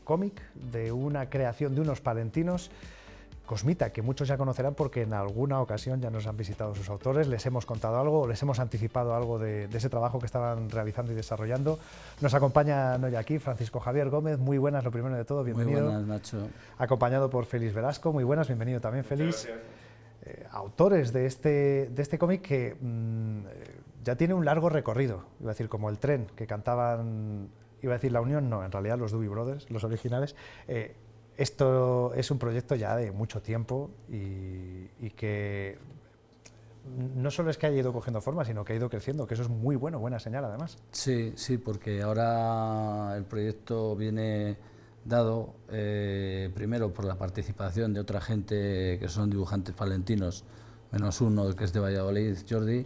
cómic, de una creación de unos palentinos, Cosmita, que muchos ya conocerán porque en alguna ocasión ya nos han visitado sus autores, les hemos contado algo, les hemos anticipado algo de ese trabajo que estaban realizando y desarrollando. Nos acompaña hoy aquí Francisco Javier Gómez, muy buenas, lo primero de todo, bienvenido. Muy buenas, Nacho. Acompañado por Félix Velasco, muy buenas, bienvenido también, Félix. Autores de este cómic que ya tiene un largo recorrido, iba a decir como el tren que cantaban, iba a decir La Unión, no, en realidad los Doobie Brothers, los originales. Esto es un proyecto ya de mucho tiempo y que no solo es que haya ido cogiendo forma, sino que ha ido creciendo, que eso es muy bueno, buena señal además. Sí, porque ahora el proyecto viene dado primero por la participación de otra gente que son dibujantes palentinos, menos uno que es de Valladolid, Jordi, No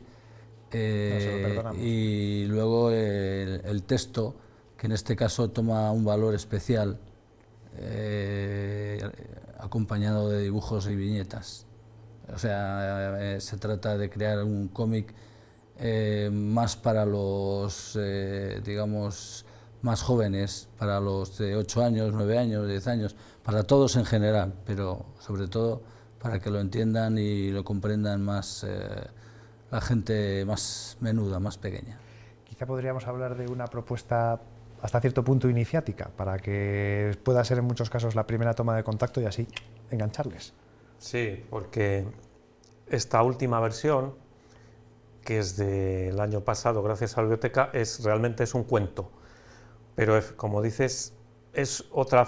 se lo perdonamos. Y luego el texto, que en este caso toma un valor especial, acompañado de dibujos y viñetas. O sea, se trata de crear un cómic más para los, digamos, más jóvenes, para los de 8 años, 9 años, 10 años, para todos en general, pero sobre todo para que lo entiendan y lo comprendan más la gente más menuda, más pequeña. Quizá podríamos hablar de una propuesta hasta cierto punto iniciática, para que pueda ser en muchos casos la primera toma de contacto y así engancharles. Sí, porque esta última versión, que es del año pasado, gracias a la biblioteca, realmente es un cuento, pero como dices, es otra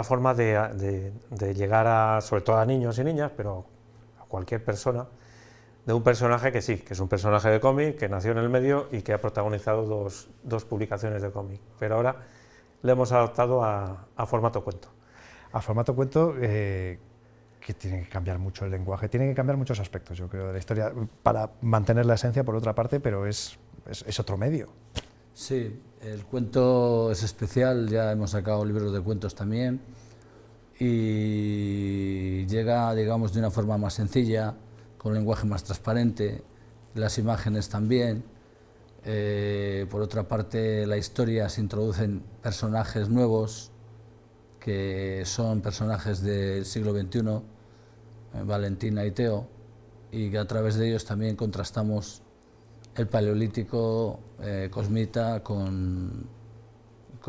forma de llegar a, sobre todo a niños y niñas, pero a cualquier persona, de un personaje que sí, que es un personaje de cómic, que nació en el medio y que ha protagonizado dos publicaciones de cómic, pero ahora le hemos adaptado a formato cuento. A formato cuento, que tiene que cambiar mucho el lenguaje, tiene que cambiar muchos aspectos, yo creo, de la historia, para mantener la esencia por otra parte, pero es otro medio. Sí, el cuento es especial, ya hemos sacado libros de cuentos también, y llega, digamos, de una forma más sencilla, con un lenguaje más transparente, las imágenes también. Por otra parte, la historia se introducen personajes nuevos, que son personajes del siglo XXI, Valentina y Teo, y que a través de ellos también contrastamos el paleolítico, Cosmita, con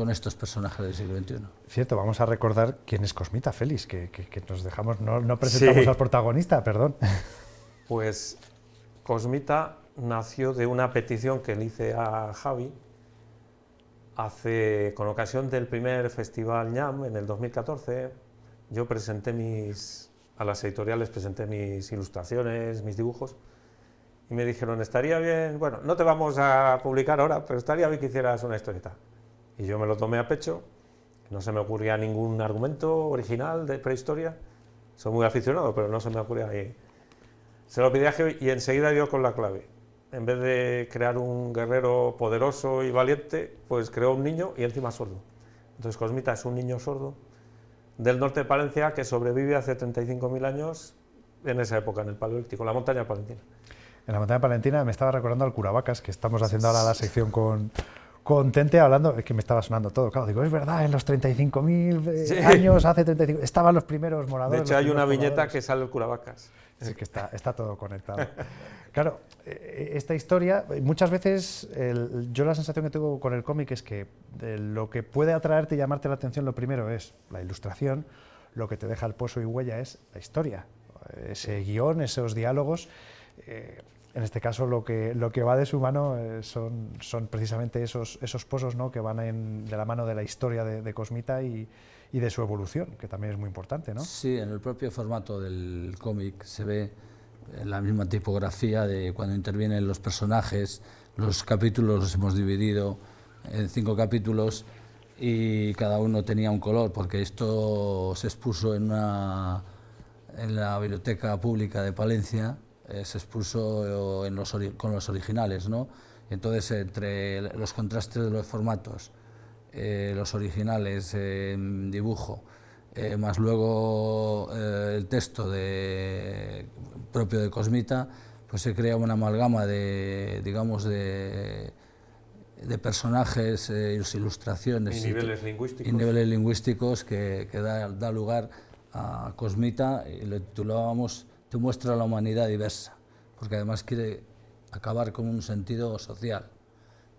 estos personajes del siglo XXI. Cierto, vamos a recordar quién es Cosmita, Félix, que nos dejamos, no presentamos al protagonista, perdón. Pues Cosmita nació de una petición que le hice a Javi con ocasión del primer festival ñam en el 2014. Yo presenté a las editoriales presenté mis ilustraciones, mis dibujos, y me dijeron, estaría bien, bueno, no te vamos a publicar ahora, pero estaría bien que hicieras una historieta. Y yo me lo tomé a pecho, no se me ocurría ningún argumento original de prehistoria, soy muy aficionado, pero no se me ocurría ahí. Se lo pedí a Javi y enseguida dio con la clave. En vez de crear un guerrero poderoso y valiente, pues creó un niño y encima sordo. Entonces Cosmita es un niño sordo del norte de Palencia que sobrevive hace 35.000 años en esa época, en el Paleolítico, en la montaña palentina. En la montaña palentina me estaba recordando al Curavacas, que estamos haciendo ahora la sección con Tente, hablando, es que me estaba sonando todo, claro, digo, es verdad, en los 35.000 años, hace 35, estaban los primeros moradores. De hecho hay una viñeta que sale el Curavacas. Sí, que está todo conectado. Claro, esta historia, muchas veces, yo la sensación que tengo con el cómic es que lo que puede atraerte y llamarte la atención, lo primero es la ilustración, lo que te deja el pozo y huella es la historia, ese guión, esos diálogos. En este caso lo que va de su mano son precisamente esos pozos, ¿no?, que van de la mano de la historia de Cosmita y de su evolución, que también es muy importante, ¿no? Sí, en el propio formato del cómic se ve la misma tipografía de cuando intervienen los personajes. Los capítulos los hemos dividido en 5 capítulos y cada uno tenía un color, porque esto se expuso en la Biblioteca Pública de Palencia, se expuso con los originales, ¿no? Entonces, entre los contrastes de los formatos, los originales en dibujo, más luego el texto propio de Cosmita, pues se crea una amalgama de, digamos, de de personajes, ilustraciones y niveles lingüísticos, y niveles lingüísticos que da lugar a Cosmita, y lo titulábamos Te muestra la humanidad diversa, porque además quiere acabar con un sentido social,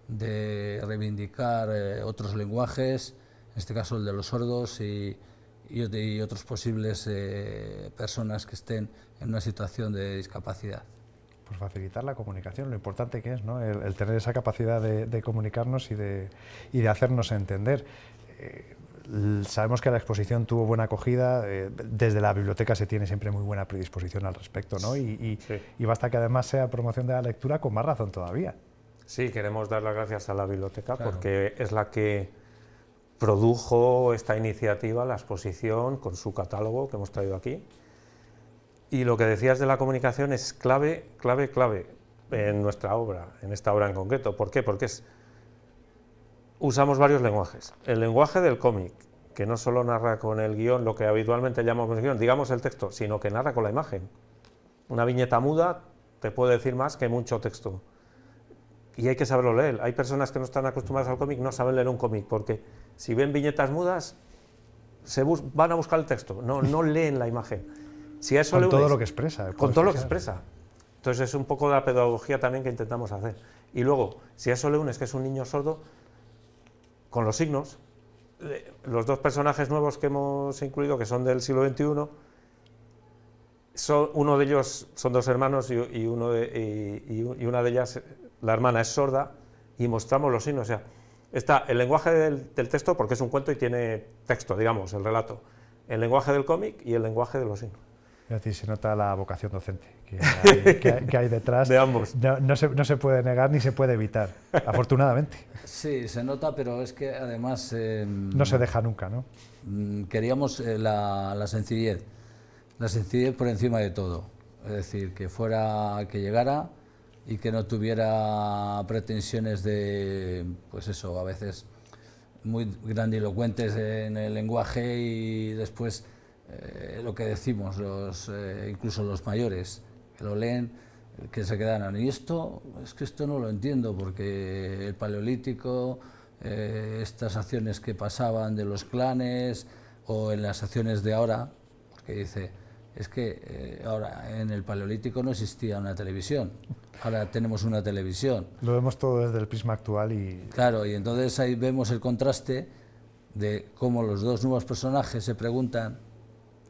de reivindicar otros lenguajes, en este caso el de los sordos y otros posibles personas que estén en una situación de discapacidad. Pues facilitar la comunicación, lo importante que es, ¿no? El tener esa capacidad de comunicarnos y de hacernos entender. Sabemos que la exposición tuvo buena acogida, desde la biblioteca se tiene siempre muy buena predisposición al respecto, ¿no? Y basta que además sea promoción de la lectura, con más razón todavía. Sí, queremos dar las gracias a la biblioteca, claro, porque es la que produjo esta iniciativa, la exposición, con su catálogo que hemos traído aquí. Y lo que decías de la comunicación es clave en nuestra obra, en esta obra en concreto. ¿Por qué? Porque usamos varios lenguajes. El lenguaje del cómic, que no solo narra con el guión lo que habitualmente llamamos guión, digamos el texto, sino que narra con la imagen. Una viñeta muda te puede decir más que mucho texto. Y hay que saberlo leer. Hay personas que no están acostumbradas al cómic, no saben leer un cómic, porque si ven viñetas mudas, van a buscar el texto, no leen la imagen. Si a eso con todo lo que expresa. Con todo lo que expresa. Entonces es un poco de la pedagogía también que intentamos hacer. Y luego, si a eso le unes que es un niño sordo, con los signos, los dos personajes nuevos que hemos incluido, que son del siglo XXI, uno de ellos son dos hermanos y una de ellas, la hermana, es sorda, y mostramos los signos. O sea, está el lenguaje del texto, porque es un cuento y tiene texto, digamos, el relato, el lenguaje del cómic y el lenguaje de los signos. Es decir, se nota la vocación docente que hay detrás. De ambos. No se puede negar ni se puede evitar, afortunadamente. Sí, se nota, pero es que además... no se deja nunca, ¿no? Queríamos la sencillez por encima de todo. Es decir, que llegara y que no tuviera pretensiones de, pues eso, a veces muy grandilocuentes en el lenguaje y después... lo que decimos, incluso los mayores, que lo leen, que se quedan, y esto, es que esto no lo entiendo, porque el Paleolítico, estas acciones que pasaban de los clanes, o en las acciones de ahora, porque dice, es que ahora en el Paleolítico no existía una televisión, ahora tenemos una televisión. Lo vemos todo desde el prisma actual y... Claro, y entonces ahí vemos el contraste de cómo los dos nuevos personajes se preguntan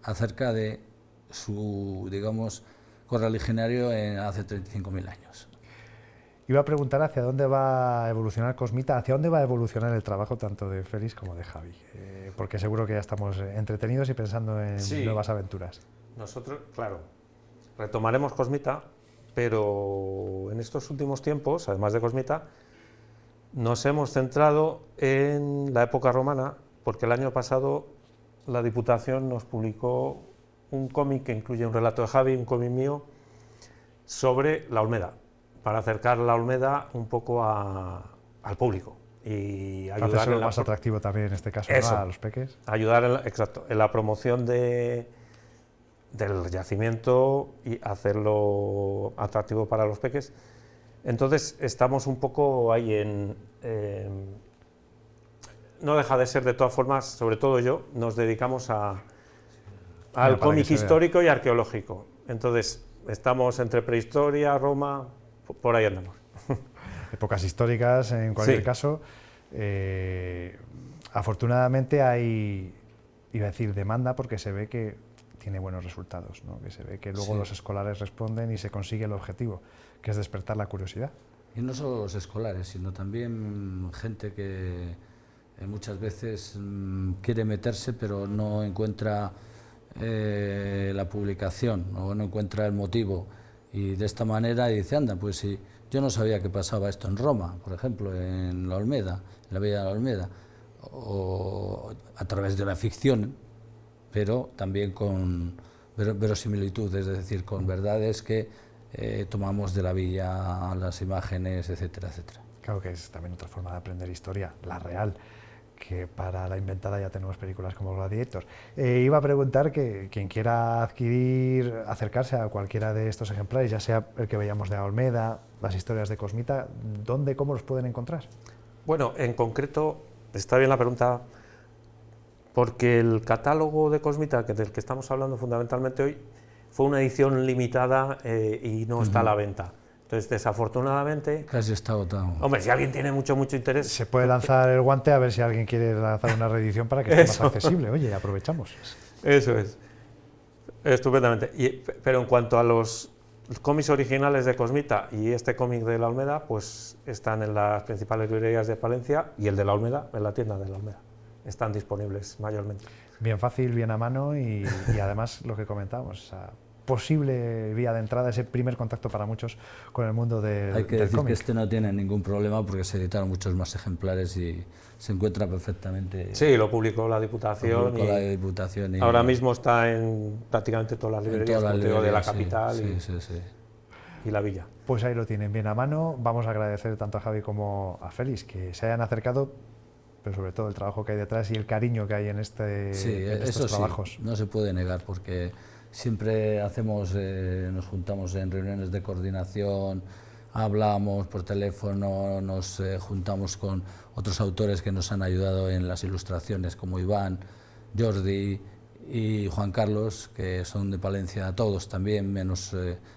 acerca de su, digamos, correligionario hace 35.000 años. Iba a preguntar hacia dónde va a evolucionar Cosmita, hacia dónde va a evolucionar el trabajo tanto de Félix como de Javi, porque seguro que ya estamos entretenidos y pensando en nuevas aventuras. Nosotros, claro, retomaremos Cosmita, pero en estos últimos tiempos, además de Cosmita, nos hemos centrado en la época romana, porque el año pasado la Diputación nos publicó un cómic que incluye un relato de Javi, un cómic mío, sobre la Olmeda, para acercar la Olmeda un poco al público y ayudar en más atractivo también en este caso, ¿no? A los peques. Ayudar en la promoción del yacimiento y hacerlo atractivo para los peques. Entonces estamos un poco ahí no deja de ser, de todas formas, sobre todo yo, nos dedicamos al cómic histórico y arqueológico. Entonces, estamos entre prehistoria, Roma, por ahí andamos. Épocas históricas, en cualquier caso. Afortunadamente hay, iba a decir, demanda, porque se ve que tiene buenos resultados, ¿no? Que se ve que luego los escolares responden y se consigue el objetivo, que es despertar la curiosidad. Y no solo los escolares, sino también gente que muchas veces quiere meterse pero no encuentra la publicación o no encuentra el motivo, y de esta manera dice, anda, pues si yo no sabía que pasaba esto en Roma, por ejemplo, en la Olmeda, en la Villa de la Olmeda, o a través de la ficción, pero también con verosimilitud, es decir, con verdades que tomamos de la villa, las imágenes, etcétera, etcétera. Claro que es también otra forma de aprender historia, la real, que para la inventada ya tenemos películas como Gladiator. Iba a preguntar que quien quiera acercarse a cualquiera de estos ejemplares, ya sea el que veíamos de Olmeda, las historias de Cosmita, ¿dónde, cómo los pueden encontrar? Bueno, en concreto, está bien la pregunta, porque el catálogo de Cosmita, del que estamos hablando fundamentalmente hoy, fue una edición limitada y no está a la venta. Entonces, desafortunadamente... Casi está agotado. Hombre, si alguien tiene mucho interés... Se puede lanzar el guante a ver si alguien quiere lanzar una reedición para que esté más accesible. Oye, aprovechamos. Eso es. Estupendamente. Pero en cuanto a los cómics originales de Cosmita y este cómic de La Olmeda, pues están en las principales librerías de Palencia y el de La Olmeda en la tienda de La Olmeda. Están disponibles mayormente. Bien fácil, bien a mano y además lo que comentábamos, esa posible vía de entrada, ese primer contacto para muchos con el mundo del Hay que del decir cómic. que este no tiene ningún problema porque se editaron muchos más ejemplares y se encuentra perfectamente. Sí, lo publicó la Diputación. Con la Diputación y ahora mismo está en prácticamente todas las librerías, de la capital y la villa. Pues ahí lo tienen, bien a mano. Vamos a agradecer tanto a Javi como a Félix que se hayan acercado, pero sobre todo el trabajo que hay detrás y el cariño que hay en, en estos trabajos. Sí, no se puede negar porque siempre nos juntamos en reuniones de coordinación, hablamos por teléfono, nos juntamos con otros autores que nos han ayudado en las ilustraciones como Iván, Jordi y Juan Carlos, que son de Palencia todos también, menos,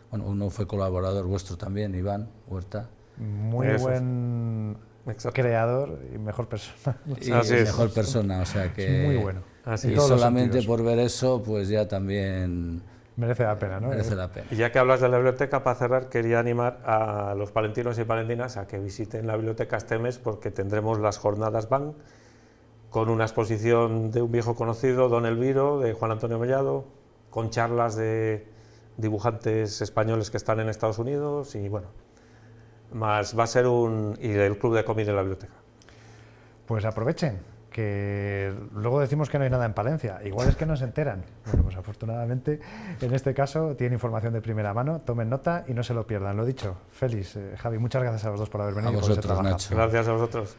bueno, uno fue colaborador vuestro también, Iván Huerta. Muy buen creador y mejor persona. Y mejor persona, o sea que... Muy bueno. Y solamente por ver eso, pues ya también... Merece la pena, ¿no? Merece la pena. Y ya que hablas de la biblioteca, para cerrar, quería animar a los palentinos y palentinas a que visiten la biblioteca este mes porque tendremos las jornadas BAN con una exposición de un viejo conocido, Don Elviro, de Juan Antonio Mellado, con charlas de dibujantes españoles que están en Estados Unidos y bueno, más va a ser y el club de cómic de la biblioteca. Pues aprovechen, que luego decimos que no hay nada en Palencia, igual es que no se enteran. Bueno, pues afortunadamente en este caso tienen información de primera mano, tomen nota y no se lo pierdan. Lo dicho, Félix, Javi, muchas gracias a los dos por haber venido. A vosotros, Nacho. Gracias a vosotros.